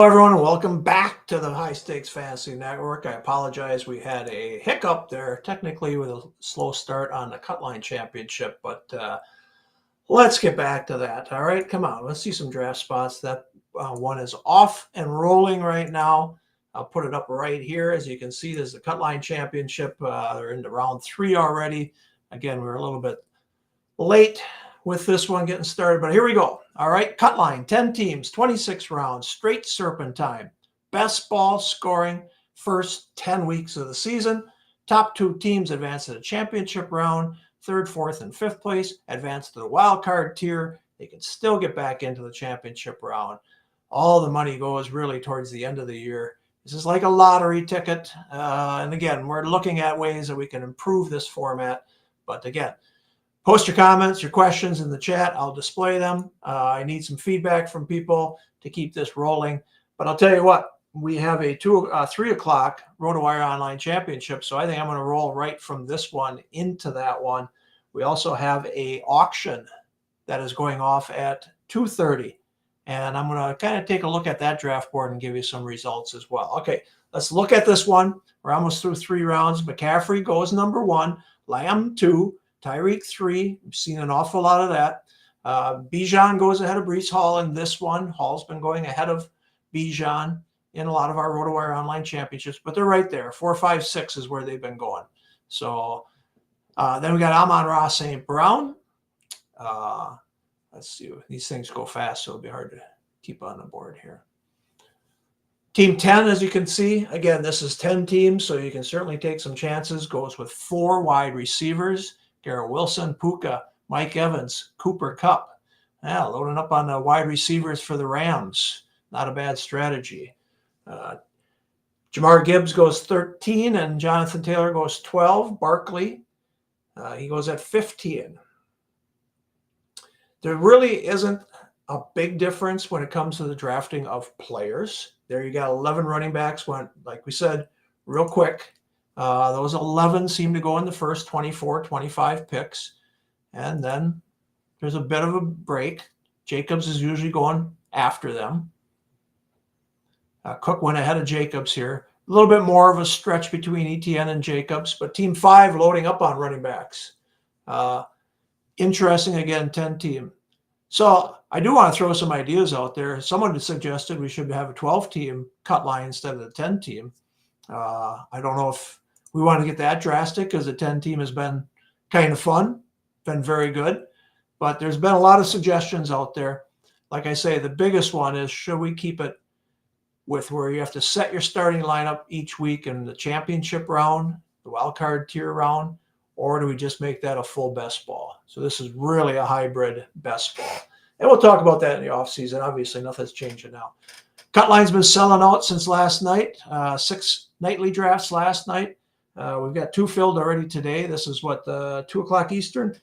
Hello, everyone, and welcome back to the High Stakes Fantasy Network. I apologize, we had a hiccup there, technically with a slow start on the Cutline Championship, but let's get back to that. All right, come on, let's see some draft spots. That one is off and rolling right now. I'll put it up right here. As you can see, there's the Cutline Championship. They're into round 3 already. Again, we're a little bit late with this one getting started, but here we go. All right, cut line, 10 teams, 26 rounds, straight serpentine. Best ball scoring first 10 weeks of the season. Top 2 teams advance to the championship round. Third, fourth, and fifth place advance to the wild card tier. They can still get back into the championship round. All the money goes really towards the end of the year. This is like a lottery ticket. And again, we're looking at ways that we can improve this format. But again, post your comments, your questions in the chat. I'll display them. I need some feedback from people to keep this rolling. But I'll tell you what, we have a 3 o'clock RotoWire Online Championship, so I think I'm going to roll right from this one into that one. We also have a auction that is going off at 2:30, and I'm going to kind of take a look at that draft board and give you some results as well. Okay, let's look at this one. We're almost through 3 rounds. McCaffrey goes number 1, Lamb 2, Tyreek 3. We've seen an awful lot of that. Bijan goes ahead of Breece Hall in this one. Hall's been going ahead of Bijan in a lot of our RotoWire Online Championships, but they're right there. 4, 5, 6 is where they've been going. So then we got Amon-Ra St. Brown. Let's see. These things go fast, so it'll be hard to keep on the board here. Team 10, as you can see, again, this is 10 teams, so you can certainly take some chances. Goes with 4 wide receivers. Garrett Wilson, Puka, Mike Evans, Cooper Kupp. Yeah, loading up on the wide receivers for the Rams. Not a bad strategy. Jamar Gibbs goes 13, and Jonathan Taylor goes 12. Barkley, he goes at 15. There really isn't a big difference when it comes to the drafting of players. There you got 11 running backs, went, like we said, real quick. Those 11 seem to go in the first 24, 25 picks. And then there's a bit of a break. Jacobs is usually going after them. Cook went ahead of Jacobs here. A little bit more of a stretch between Etienne and Jacobs, but team 5 loading up on running backs. Interesting, again, 10 team. So I do want to throw some ideas out there. Someone suggested we should have a 12-team cut line instead of the 10-team. I don't know if we want to get that drastic, because the 10-team has been kind of fun, been very good. But there's been a lot of suggestions out there. Like I say, the biggest one is, should we keep it with where you have to set your starting lineup each week in the championship round, the wild card tier round, or do we just make that a full best ball? So this is really a hybrid best ball. And we'll talk about that in the offseason. Obviously, nothing's changing now. Cut line's been selling out since last night. 6 nightly drafts last night. We've got 2 filled already today. This is what, 2 o'clock Eastern,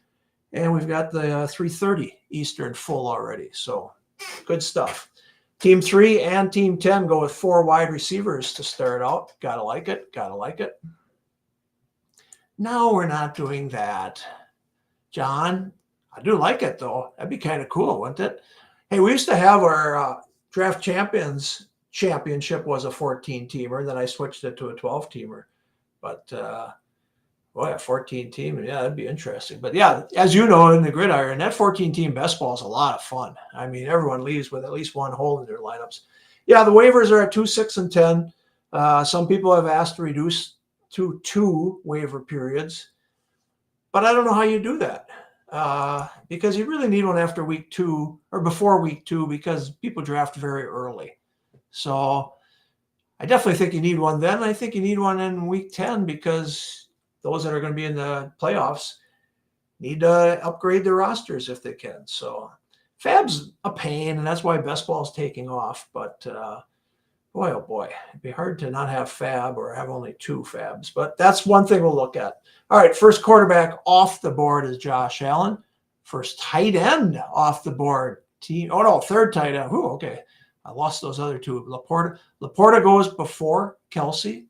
and we've got the 3:30 Eastern full already. So good stuff. Team 3 and Team 10 go with 4 wide receivers to start out. Gotta like it. Gotta like it. No, we're not doing that, John. I do like it, though. That'd be kind of cool, wouldn't it? Hey, we used to have our Draft Champions Championship was a 14-teamer. Then I switched it to a 12-teamer. But, boy, a 14-team, yeah, that'd be interesting. But, yeah, as you know, in the gridiron, that 14-team best ball is a lot of fun. I mean, everyone leaves with at least 1 hole in their lineups. Yeah, the waivers are at 2, 6, and 10. Some people have asked to reduce to 2 waiver periods. But I don't know how you do that. Because you really need one after week 2 or before week 2, because people draft very early. So I definitely think you need one then. I think you need one in week 10, because those that are going to be in the playoffs need to upgrade their rosters if they can. So Fab's a pain, and that's why best ball is taking off. But boy, oh boy, it'd be hard to not have Fab or have only 2 Fabs. But that's one thing we'll look at. All right, first quarterback off the board is Josh Allen. First tight end off the board. Third tight end. Ooh, okay. I lost those other 2. Laporta goes before Kelsey.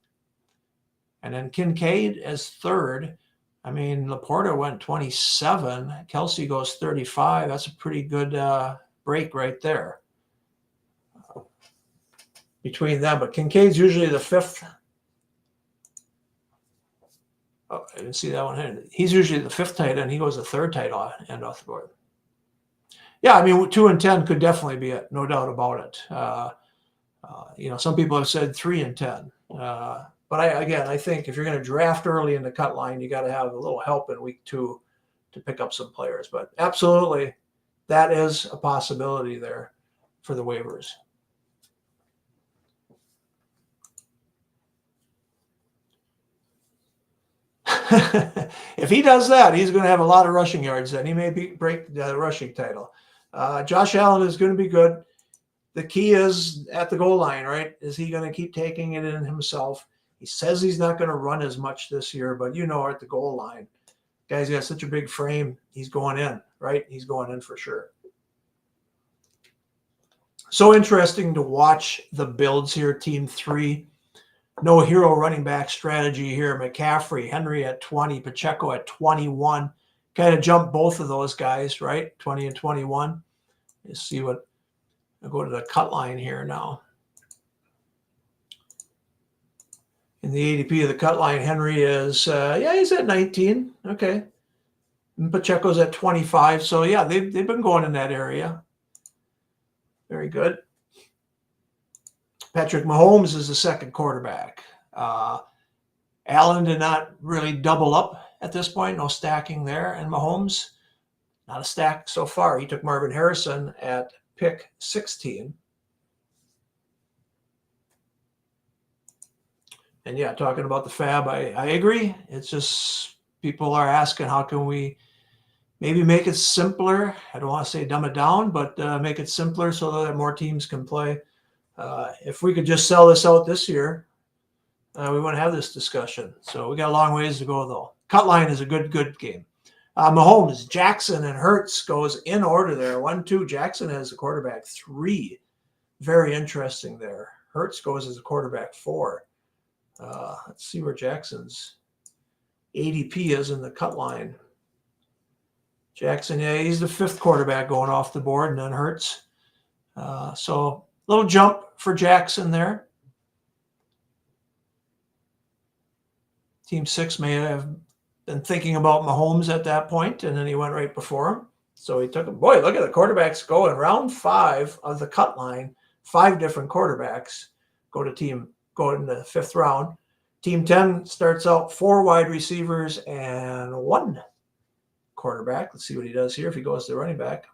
And then Kincaid as third. I mean, Laporta went 27. Kelsey goes 35. That's a pretty good break right there. between them. But Kincaid's usually the fifth. Oh, I didn't see that one. He's usually the fifth tight end. He goes the third tight end off the board. Yeah, I mean, 2 and 10 could definitely be it, no doubt about it. Some people have said 3 and 10. But I think if you're going to draft early in the cut line, you got to have a little help in week 2 to pick up some players. But absolutely, that is a possibility there for the waivers. If he does that, he's going to have a lot of rushing yards. Then he may break the rushing title. Josh Allen is going to be good. The key is at the goal line, right? Is he going to keep taking it in himself? He says he's not going to run as much this year, but at the goal line, guy's got such a big frame. He's going in, right? He's going in for sure. So interesting to watch the builds here. Team 3. No hero running back strategy here. McCaffrey, Henry at 20, Pacheco at 21. Kind of jump both of those guys, right? 20 and 21. Let's see what I'll go to the cut line here now. In the ADP of the cut line, Henry is, he's at 19. Okay. And Pacheco's at 25. So, yeah, they've been going in that area. Very good. Patrick Mahomes is the second quarterback. Allen did not really double up at this point. No stacking there. And Mahomes, not a stack so far. He took Marvin Harrison at pick 16. And yeah, talking about the fab, I agree. It's just people are asking, how can we maybe make it simpler? I don't want to say dumb it down, but make it simpler so that more teams can play. If we could just sell this out this year, we wouldn't have this discussion. So we got a long ways to go, though. Cut line is a good game. Mahomes, Jackson, and Hurts goes in order there. 1, 2. Jackson has the quarterback 3. Very interesting there. Hurts goes as a quarterback 4. Let's see where Jackson's ADP is in the cut line. Jackson, yeah, he's the 5th quarterback going off the board, and then Hurts. So little jump for Jackson there. Team 6 may have been thinking about Mahomes at that point, and then he went right before him. So he took him. Boy, look at the quarterbacks go in round 5 of the cut line. 5 different quarterbacks go in the 5th round. Team 10 starts out 4 wide receivers and 1 quarterback. Let's see what he does here if he goes to running back.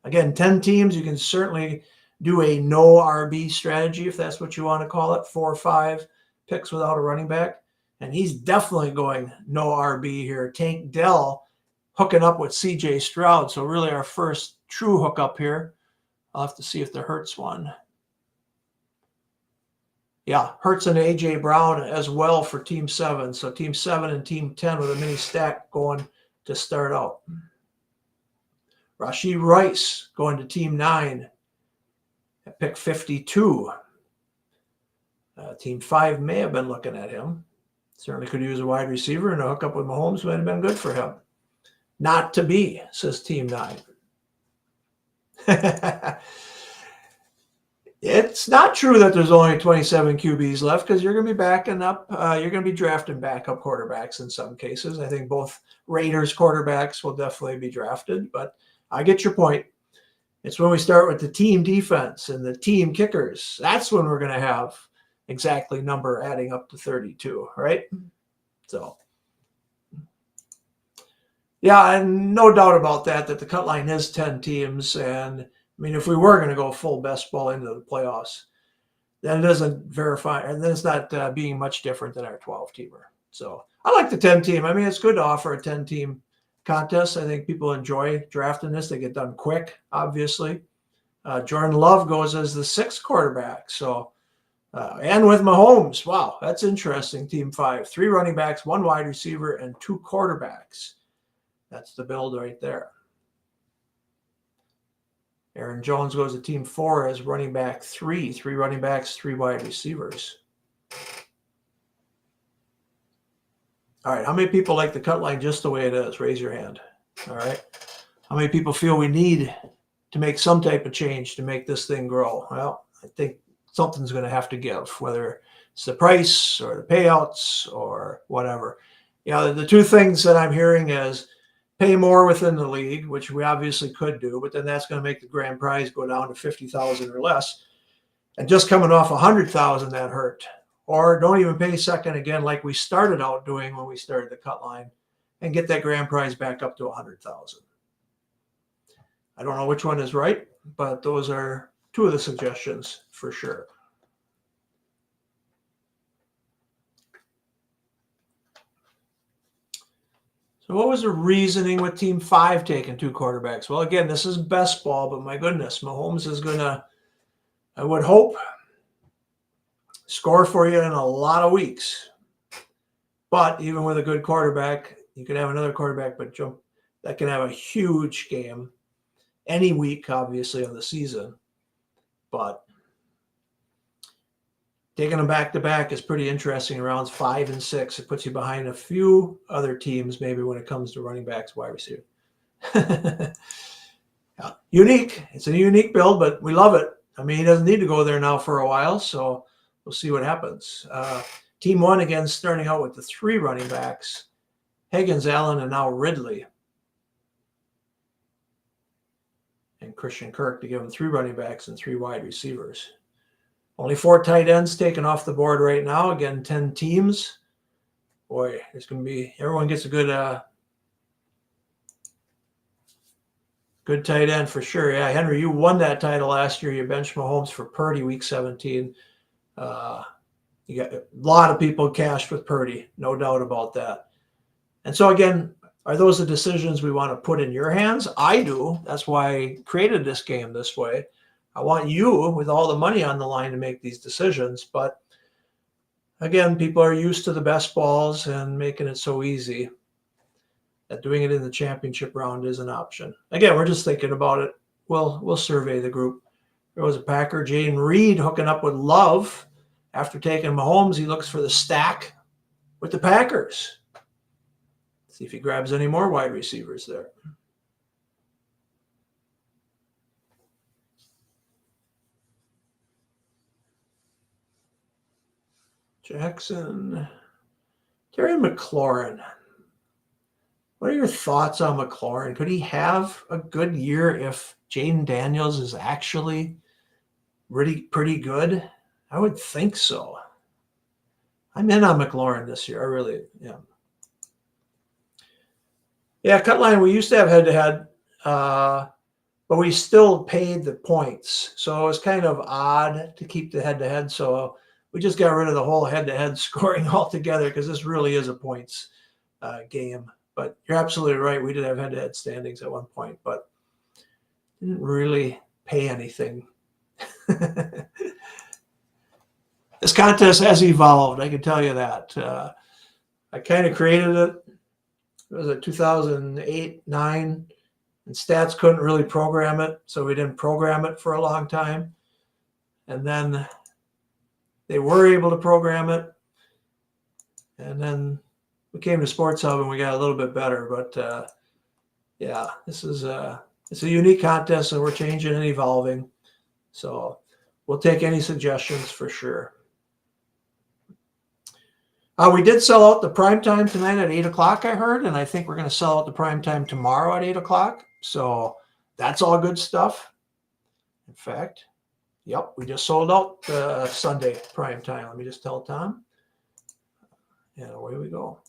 Again, 10 teams. You can certainly do a no RB strategy if that's what you want to call it. 4 or 5 picks without a running back. And he's definitely going no RB here. Tank Dell hooking up with CJ Stroud. So really our first true hookup here. I'll have to see if the Hurts one. Yeah, Hurts and A.J. Brown as well for Team 7. So Team 7 and Team 10 with a mini stack going to start out. Rashee Rice going to Team 9 at pick 52. Team 5 may have been looking at him. Certainly could use a wide receiver, and a hookup with Mahomes might have been good for him. Not to be, says Team 9. It's not true that there's only 27 QBs left because you're going to be backing up. You're going to be drafting backup quarterbacks in some cases. I think both Raiders quarterbacks will definitely be drafted, but I get your point. It's when we start with the team defense and the team kickers. That's when we're going to have exactly number adding up to 32, right? So, yeah, and no doubt about that the cut line is 10 teams. And, I mean, if we were going to go full best ball into the playoffs, then it doesn't verify, and then it's not being much different than our 12-teamer. So, I like the 10-team. I mean, it's good to offer a 10-team contest. I think people enjoy drafting this. They get done quick, obviously. Jordan Love goes as the 6th quarterback. So, and with Mahomes, wow, that's interesting. Team 5, 3 running backs, 1 wide receiver, and 2 quarterbacks. That's the build right there. Aaron Jones goes to Team 4 as running back 3, 3 running backs, 3 wide receivers. All right, how many people like the cut line just the way it is? Raise your hand. All right. How many people feel we need to make some type of change to make this thing grow? Well, I think something's going to have to give, whether it's the price or the payouts or whatever. The two things that I'm hearing is pay more within the league, which we obviously could do, but then that's going to make the grand prize go down to 50,000 or less. And just coming off 100,000, that hurt. Or don't even pay second again, like we started out doing when we started the cut line, and get that grand prize back up to 100,000. I don't know which one is right, but those are two of the suggestions for sure. So what was the reasoning with Team 5 taking 2 quarterbacks? Well, again, this is best ball, but my goodness, Mahomes is going to, I would hope, score for you in a lot of weeks. But even with a good quarterback, you can have another quarterback, but that can have a huge game any week, obviously, of the season. But taking them back-to-back is pretty interesting. Rounds 5 and 6, it puts you behind a few other teams, maybe when it comes to running backs, wide receiver. Yeah. Unique. It's a unique build, but we love it. I mean, he doesn't need to go there now for a while, so we'll see what happens. Team 1, again, starting out with the 3 running backs, Higgins, Allen, and now Ridley. And Christian Kirk to give them 3 running backs and 3 wide receivers. Only 4 tight ends taken off the board right now. Again, 10 teams. Boy, there's going to be, everyone gets a good tight end for sure. Yeah, Henry, you won that title last year. You benched Mahomes for Purdy week 17. You got a lot of people cashed with Purdy, no doubt about that. And so again, are those the decisions we want to put in your hands? I do. That's why I created this game this way. I want you, with all the money on the line, to make these decisions. But again, people are used to the best balls and making it so easy that doing it in the championship round is an option. Again, we're just thinking about it. We'll survey the group. There was a Packer, Jane Reed, hooking up with Love. After taking Mahomes, he looks for the stack with the Packers. See if he grabs any more wide receivers there. Jackson. Terry McLaurin. What are your thoughts on McLaurin? Could he have a good year if Jaden Daniels is actually really pretty good? I would think so. I'm in on McLaurin this year. I really am. Yeah, cut line, we used to have head-to-head, but we still paid the points. So it was kind of odd to keep the head-to-head. So we just got rid of the whole head-to-head scoring altogether because this really is a points game. But you're absolutely right. We did have head-to-head standings at one point, but didn't really pay anything. This contest has evolved, I can tell you that. I kind of created it. It was a 2008, 9, and Stats couldn't really program it, so we didn't program it for a long time. And then they were able to program it, and then we came to Sports Hub and we got a little bit better. But yeah, this is it's a unique contest, and we're changing and evolving. So we'll take any suggestions for sure. We did sell out the prime time tonight at 8 o'clock, I heard, and I think we're going to sell out the prime time tomorrow at 8 o'clock. So that's all good stuff. In fact, yep, we just sold out the Sunday prime time. Let me just tell Tom. And away we go.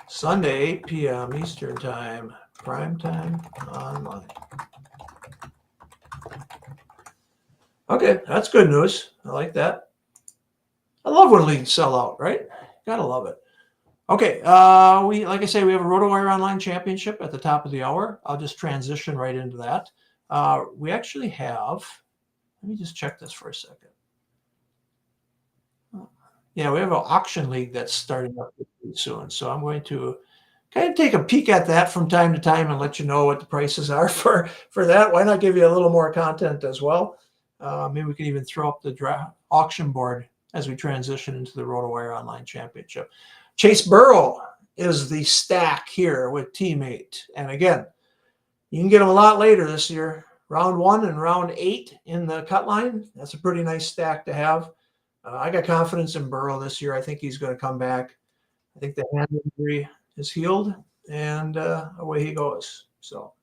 Sunday, 8 p.m. Eastern time, prime time online. Okay, that's good news. I like that. I love when leagues sell out, right? Gotta love it. Okay, like I say, we have a RotoWire Online Championship at the top of the hour. I'll just transition right into that. We actually have, let me just check this for a second. Yeah, we have an auction league that's starting up soon. So I'm going to kind of take a peek at that from time to time and let you know what the prices are for that. Why not give you a little more content as well? Maybe we can even throw up the draft auction board as we transition into the RotoWire Online Championship. Chase Burrow is the stack here with Team 8. And again, You can get them a lot later this year. Round 1 and round 8 in the cut line. That's a pretty nice stack to have. I got confidence in Burrow this year. I think he's going to come back. I think the hand injury is healed, and away he goes. So,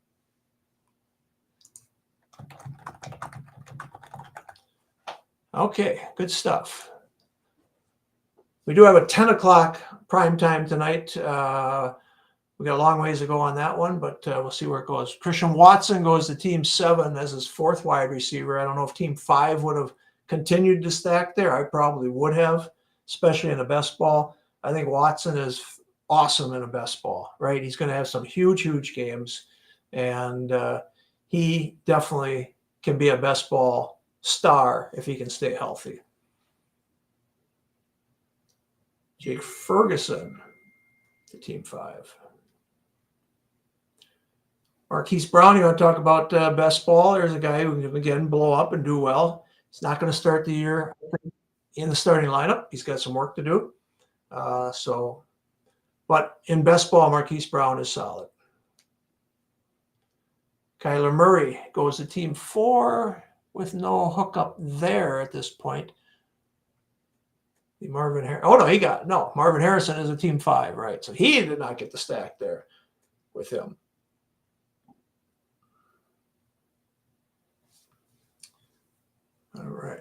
okay, good stuff. We do have a 10 o'clock prime time tonight. We got a long ways to go on that one, but we'll see where it goes. Christian Watson goes to Team 7 as his 4th wide receiver. I don't know if Team 5 would have continued to stack there. I probably would have, especially in a best ball. I think Watson is awesome in a best ball, right? He's going to have some huge, huge games, and he definitely can be a best ball star if he can stay healthy. Jake Ferguson to Team 5. Marquise Brown, you want to talk about best ball? There's a guy who can, again, blow up and do well. He's not going to start the year in the starting lineup. He's got some work to do. But in best ball, Marquise Brown is solid. Kyler Murray goes to Team 4 with no hookup there at this point. Marvin Harrison is a Team 5, right? So he did not get the stack there with him. All right.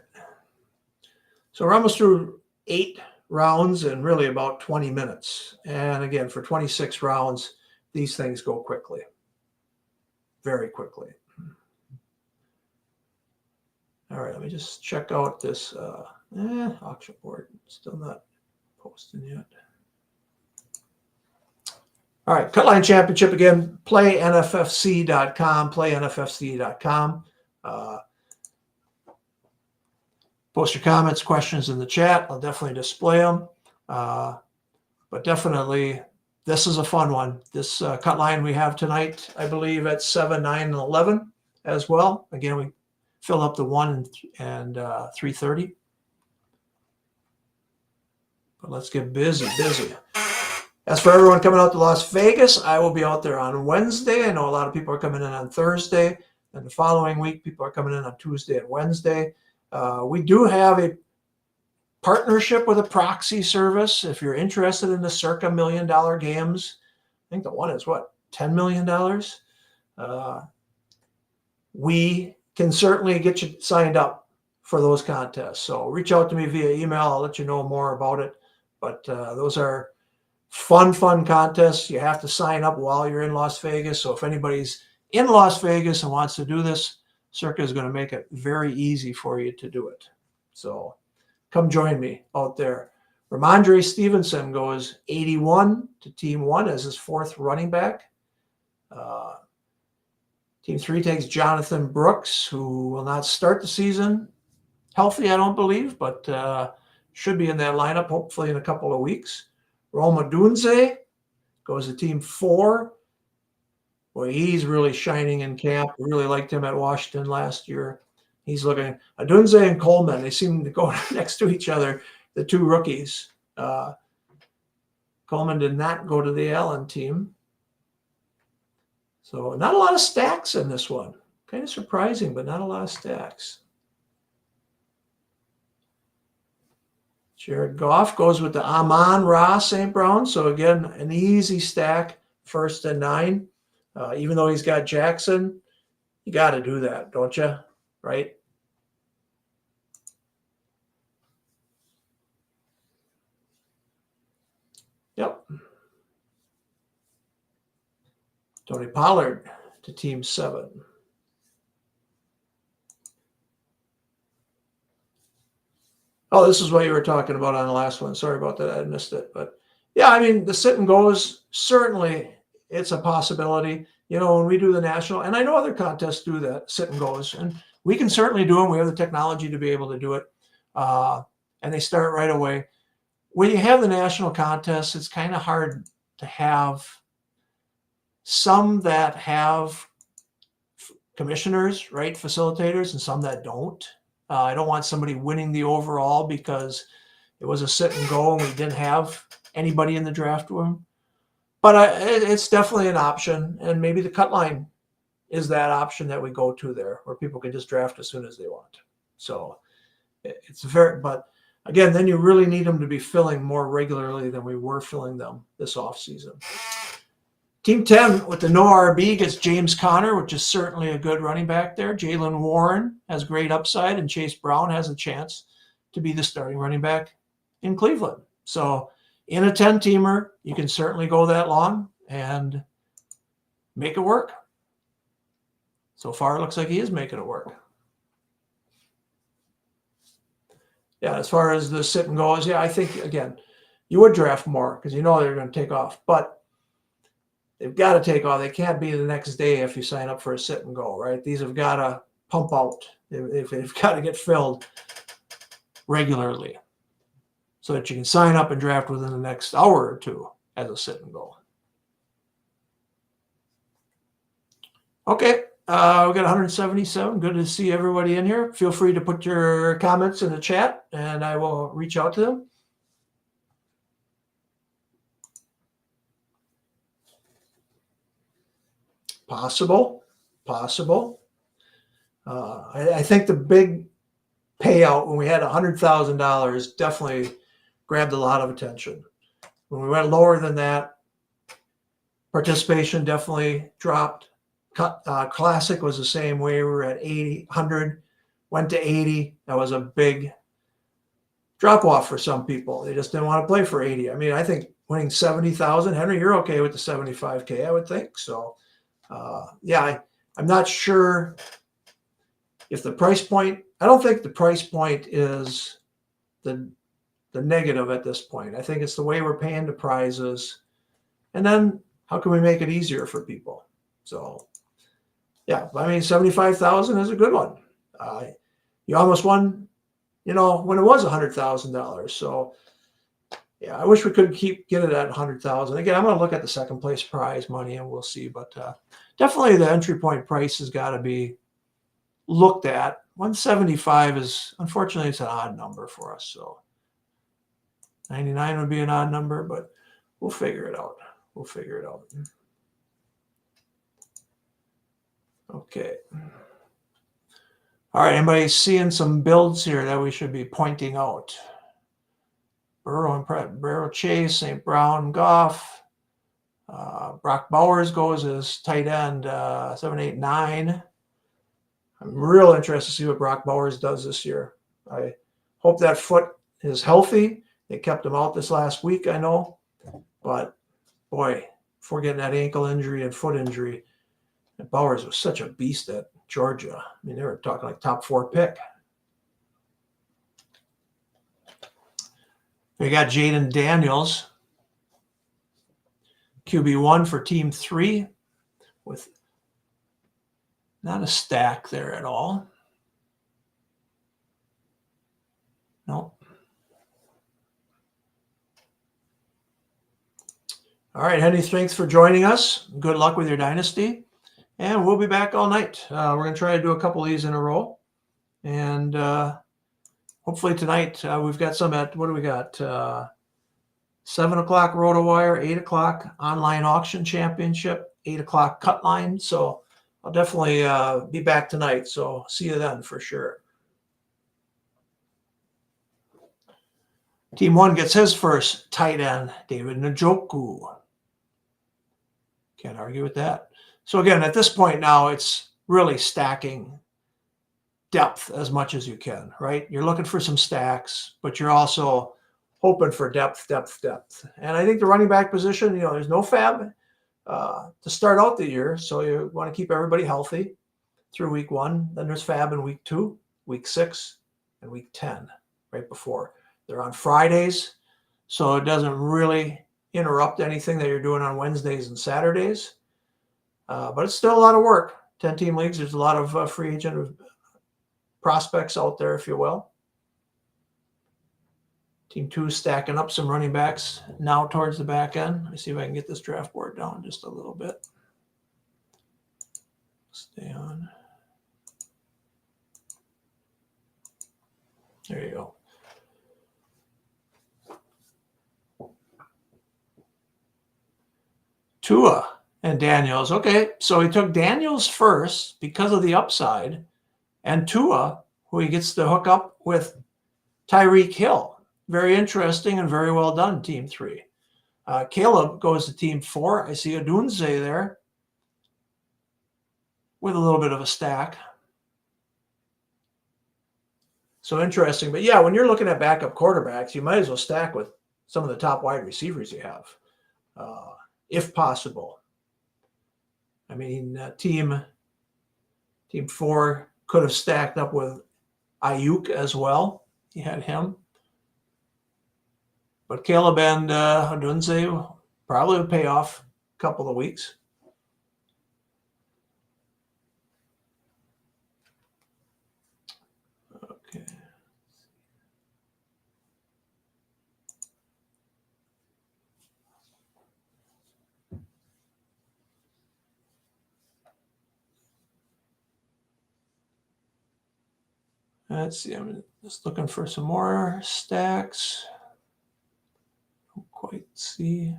So we're almost through 8 rounds in really about 20 minutes. And again, for 26 rounds, these things go quickly, very quickly. All right, let me just check out this auction board. Still not posting yet. All right, Cutline Championship again, playnffc.com, playnffc.com. Post your comments, questions in the chat. I'll definitely display them. But definitely, this is a fun one. This cut line we have tonight, I believe, at 7, 9, and 11 as well. Again, we fill up the 1 and 3:30. But let's get busy. As for everyone coming out to Las Vegas, I will be out there on Wednesday. I know a lot of people are coming in on Thursday. And the following week, people are coming in on Tuesday and Wednesday. We do have a partnership with a proxy service. If you're interested in the circa $1 million games, I think the one is what, $10 million? We can certainly get you signed up for those contests. So reach out to me via email. I'll let you know more about it. But those are fun contests. You have to sign up while you're in Las Vegas. So if anybody's in Las Vegas and wants to do this, Circa is going to make it very easy for you to do it. So come join me out there. Ramondre Stevenson goes 81 to Team 1 as his 4th running back. Team 3 takes Jonathan Brooks, who will not start the season healthy, I don't believe, but should be in that lineup hopefully in a couple of weeks. Rome Odunze goes to Team 4. Boy, he's really shining in camp. Really liked him at Washington last year. He's looking. Odunze and Coleman, they seem to go next to each other, the 2 rookies. Coleman did not go to the Allen team. So not a lot of stacks in this one. Kind of surprising, but not a lot of stacks. Jared Goff goes with the Amon-Ra St. Brown. So again, an easy stack, 1st and 9. Even though he's got Jackson, you got to do that, don't you? Right? Yep. Tony Pollard to Team 7. Oh, this is what you were talking about on the last one. Sorry about that. I missed it. But yeah, I mean, the sit and goes, certainly it's a possibility. You know, when we do the national, and I know other contests do that, sit and goes, and we can certainly do them. We have the technology to be able to do it. And they start right away. When you have the national contests, it's kind of hard to have some that have commissioners, right, facilitators, and some that don't. I don't want somebody winning the overall because it was a sit and go and we didn't have anybody in the draft room. But it's definitely an option, and maybe the cut line is that option that we go to there where people can just draft as soon as they want. So it's but again, then you really need them to be filling more regularly than we were filling them this offseason. Team 10 with the no RB gets James Conner, which is certainly a good running back there. Jaylen Warren has great upside, and Chase Brown has a chance to be the starting running back in Cleveland. So in a 10-teamer, you can certainly go that long and make it work. So far, it looks like he is making it work. Yeah, as far as the sitting goes, yeah, I think, again, you would draft more because you know they're going to take off. But they've got to take off. They can't be the next day if you sign up for a sit and go, right? These have got to pump out. They've got to get filled regularly so that you can sign up and draft within the next hour or two as a sit and go. Okay, we got 177. Good to see everybody in here. Feel free to put your comments in the chat, and I will reach out to them. Possible. I think the big payout when we had $100,000 definitely grabbed a lot of attention. When we went lower than that, participation definitely dropped. Classic was the same way. We were at 80, 100, went to 80. That was a big drop off for some people. They just didn't want to play for 80. I mean, I think winning 70,000, Henry, you're okay with the 75K, I would think. So, yeah, I'm not sure if the price point, I don't think the price point is the negative at this point. I think it's the way we're paying the prizes. And then how can we make it easier for people? So, yeah, I mean, 75,000 is a good one. You almost won, when it was $100,000. So, yeah, I wish we could get it at 100,000. Again, I'm going to look at the second place prize money and we'll see. But definitely the entry point price has got to be looked at. 175 is, unfortunately, it's an odd number for us. So 99 would be an odd number, but we'll figure it out. Okay. All right, anybody seeing some builds here that we should be pointing out? Burrow and Pratt, Burrow, Chase, St. Brown, Goff. Brock Bowers goes as tight end 7, 8, 9. I'm real interested to see what Brock Bowers does this year. I hope that foot is healthy. They kept him out this last week, I know. But, boy, before getting that ankle injury and foot injury, Bowers was such a beast at Georgia. I mean, they were talking like top 4 pick. We got Jaden Daniels, QB1 for Team 3, with not a stack there at all. Nope. All right, Henry, thanks for joining us. Good luck with your dynasty. And we'll be back all night. We're going to try to do a couple of these in a row. And hopefully tonight we've got some at, what do we got? 7 o'clock RotoWire, 8 o'clock Online Auction Championship, 8 o'clock Cut Line. So I'll definitely be back tonight. So see you then for sure. Team 1 gets his first tight end, David Njoku. Can't argue with that. So again, at this point now, it's really stacking depth as much as you can, right? You're looking for some stacks, but you're also hoping for depth. And I think the running back position, there's no fab to start out the year. So you want to keep everybody healthy through week 1. Then there's fab in week 2, week 6, and week 10, right before. They're on Fridays, so it doesn't really interrupt anything that you're doing on Wednesdays and Saturdays. But it's still a lot of work. 10-team leagues, there's a lot of free agent prospects out there, if you will. Team 2 stacking up some running backs now towards the back end. Let me see if I can get this draft board down just a little bit. Stay on. There you go. Tua And Daniels. Okay, so he took Daniels first because of the upside, and Tua, who he gets to hook up with Tyreek Hill. Very interesting and very well done, Team 3. Caleb goes to Team 4. I see Odunze there with a little bit of a stack. So interesting. But yeah, when you're looking at backup quarterbacks, you might as well stack with some of the top wide receivers you have, if possible. I mean, team 4 could have stacked up with Ayuk as well. He had him. But Caleb and Odunze probably would pay off a couple of weeks. Okay. Let's see. I'm just looking for some more stacks. Don't quite see.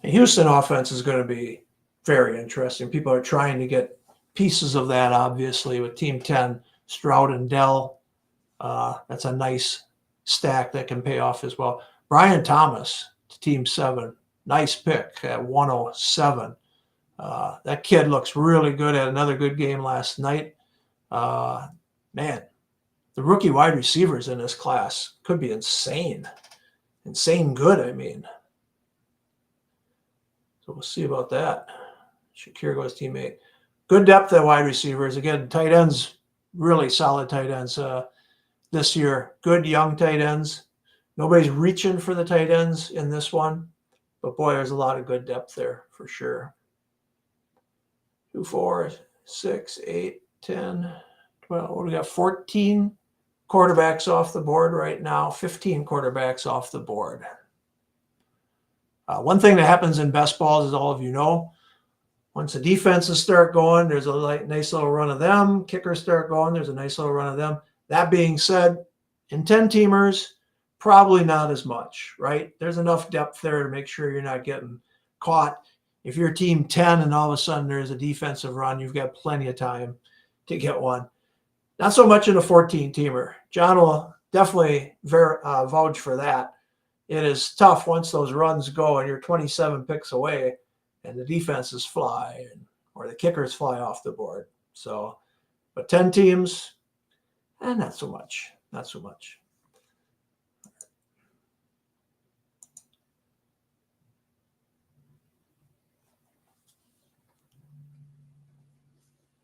The Houston offense is going to be very interesting. People are trying to get pieces of that, obviously, with Team 10, Stroud and Dell. That's a nice stack that can pay off as well. Brian Thomas to Team 7. Nice pick at 107. That kid looks really good. Had another good game last night. Man, the rookie wide receivers in this class could be insane. Insane good, I mean. So we'll see about that. Shakir goes teammate. Good depth at wide receivers. Again, tight ends, really solid tight ends this year. Good young tight ends. Nobody's reaching for the tight ends in this one. But boy, there's a lot of good depth there for sure. 2, 4, 6, 8, 10, 12. We got 14 quarterbacks off the board right now, 15 quarterbacks off the board. One thing that happens in best balls, as all of you know, once the defenses start going, there's a nice little run of them. Kickers start going, there's a nice little run of them. That being said, in 10-teamers, probably not as much, right? There's enough depth there to make sure you're not getting caught. If you're team 10 and all of a sudden there's a defensive run, you've got plenty of time to get one. Not so much in a 14-teamer. John will definitely vouch for that. It is tough once those runs go and you're 27 picks away and the defenses fly or the kickers fly off the board. So, but 10 teams, not so much. Not so much.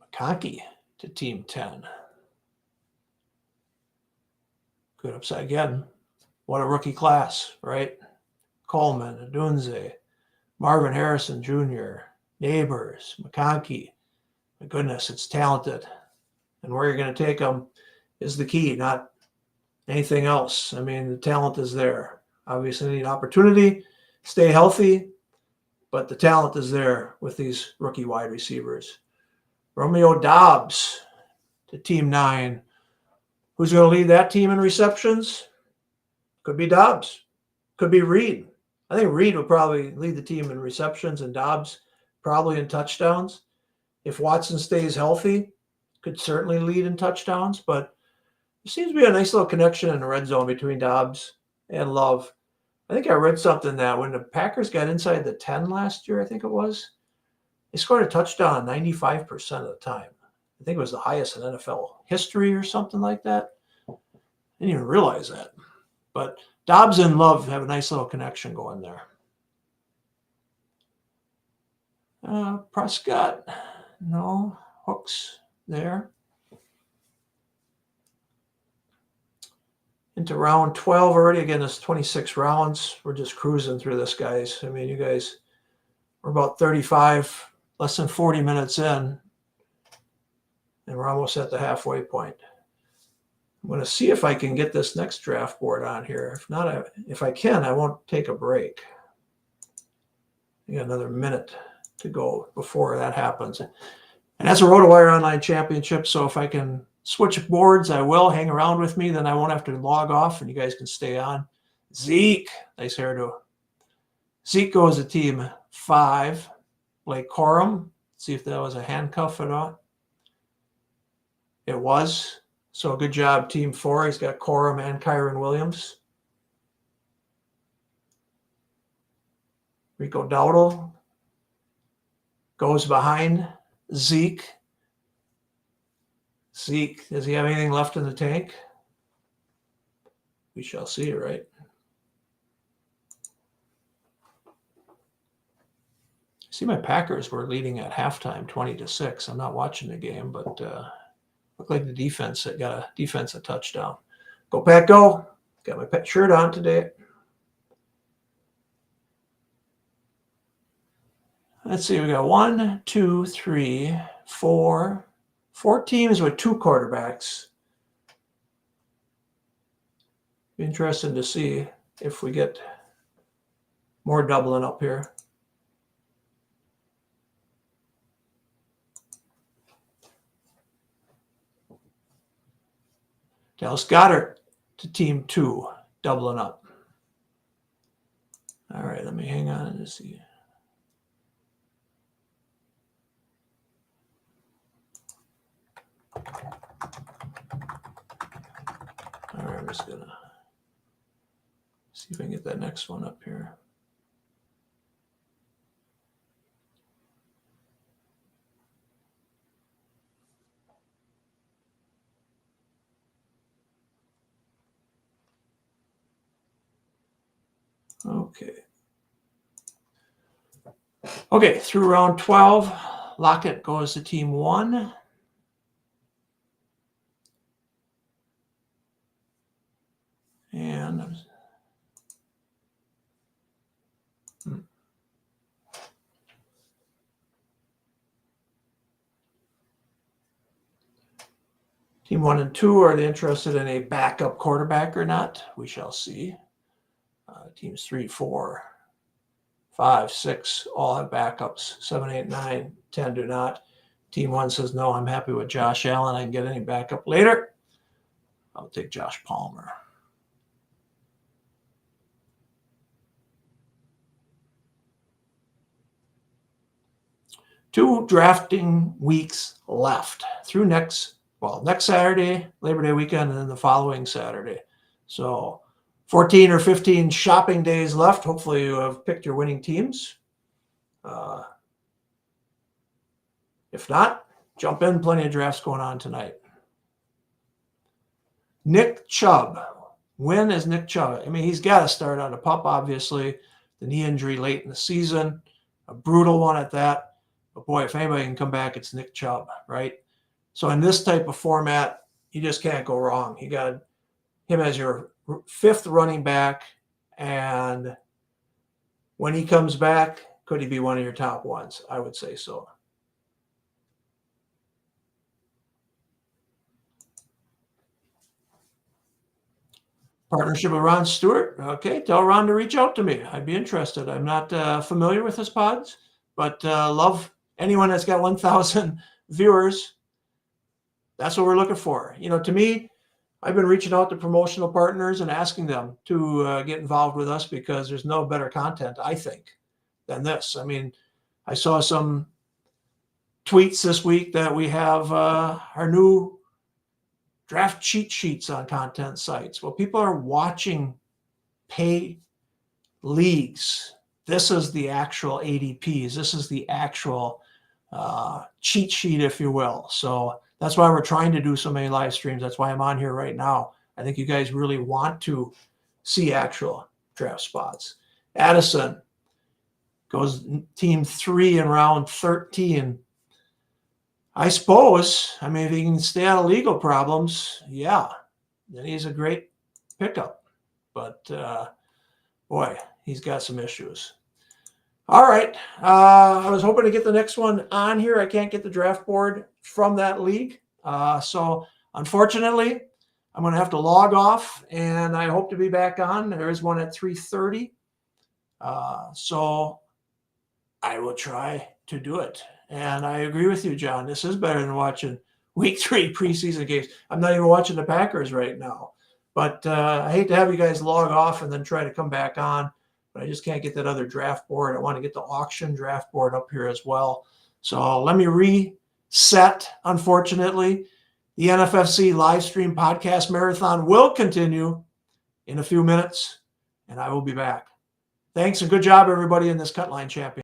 McConkey to team 10. Good upside again. What a rookie class, right? Coleman, Odunze, Marvin Harrison Jr., Neighbors, McConkey. My goodness, it's talented. And where you're going to take them is the key, not anything else. I mean, the talent is there. Obviously, need opportunity, stay healthy, but the talent is there with these rookie wide receivers. Romeo Doubs to team 9. Who's going to lead that team in receptions? Could be Doubs. Could be Reed. I think Reed will probably lead the team in receptions and Doubs probably in touchdowns. If Watson stays healthy, could certainly lead in touchdowns, but there seems to be a nice little connection in the red zone between Doubs and Love. I think I read something that when the Packers got inside the 10 last year, I think it was, they scored a touchdown 95% of the time. I think it was the highest in NFL history or something like that. I didn't even realize that. But Doubs and Love have a nice little connection going there. Prescott, no. Hooks there. Into round 12 already. Again, it's 26 rounds. We're just cruising through this, guys. I mean, you guys, we're about 35, less than 40 minutes in, and we're almost at the halfway point. I'm going to see if I can get this next draft board on here. If not, if I can, I won't take a break. I got another minute to go before that happens. And that's a RotoWire Online Championship, so if I can switch boards, I will. Hang around with me, then I won't have to log off, and you guys can stay on. Zeke, nice hairdo. Zeke goes to team 5. Blake Corum. See if that was a handcuff or not. It was. So good job, Team 4. He's got Corum and Kyron Williams. Rico Dowdle goes behind Zeke. Zeke, does he have anything left in the tank? We shall see, right? See, my Packers were leading at halftime, 20-6. I'm not watching the game, but looked like the defense that got a defensive touchdown. Go Pack, go! Got my pet shirt on today. Let's see, we got 1, 2, 3, 4 teams with 2 quarterbacks. Be interesting to see if we get more doubling up here. Dallas Goedert to Team 2, doubling up. All right, let me hang on to see. All right, I'm just going to see if I can get that next one up here. Okay, through round 12, Lockett goes to Team 1. And Team 1 and 2, are they interested in a backup quarterback or not? We shall see. Teams 3, 4, 5, 6 all have backups. 7, 8, 9, 10 do not. Team 1 says, no, I'm happy with Josh Allen. I can get any backup later. I'll take Josh Palmer. Two drafting weeks left through next Saturday, Labor Day weekend, and then the following Saturday. So 14 or 15 shopping days left. Hopefully you have picked your winning teams. If not, jump in. Plenty of drafts going on tonight. Nick Chubb. When is Nick Chubb? I mean, he's got to start on a pup, obviously. The knee injury late in the season. A brutal one at that. But boy, if anybody can come back, it's Nick Chubb, right? So in this type of format, you just can't go wrong. You got him as your 5th running back. And when he comes back, could he be one of your top ones? I would say so. Partnership with Ron Stewart. Okay, tell Ron to reach out to me. I'd be interested. I'm not familiar with his pods, but love anyone that's got 1,000 viewers. That's what we're looking for. You know, to me, I've been reaching out to promotional partners and asking them to get involved with us because there's no better content, I think, than this. I mean, I saw some tweets this week that we have our new draft cheat sheets on content sites. Well, people are watching pay leagues. This is the actual ADPs. This is the actual cheat sheet, if you will. So that's why we're trying to do so many live streams. That's why I'm on here right now. I think you guys really want to see actual draft spots. Addison goes Team 3 in round 13. I suppose, I mean, if he can stay out of legal problems, yeah, then he's a great pickup. But, boy, he's got some issues. All right. I was hoping to get the next one on here. I can't get the draft board from that league. So, unfortunately, I'm going to have to log off, and I hope to be back on. There is one at 3:30. So, I will try to do it. And I agree with you, John. This is better than watching week 3 preseason games. I'm not even watching the Packers right now. But I hate to have you guys log off and then try to come back on. but I just can't get that other draft board. I want to get the auction draft board up here as well. So let me reset. Unfortunately, the NFFC live stream podcast marathon will continue in a few minutes, and I will be back. Thanks and good job, everybody, in this Cutline Champion.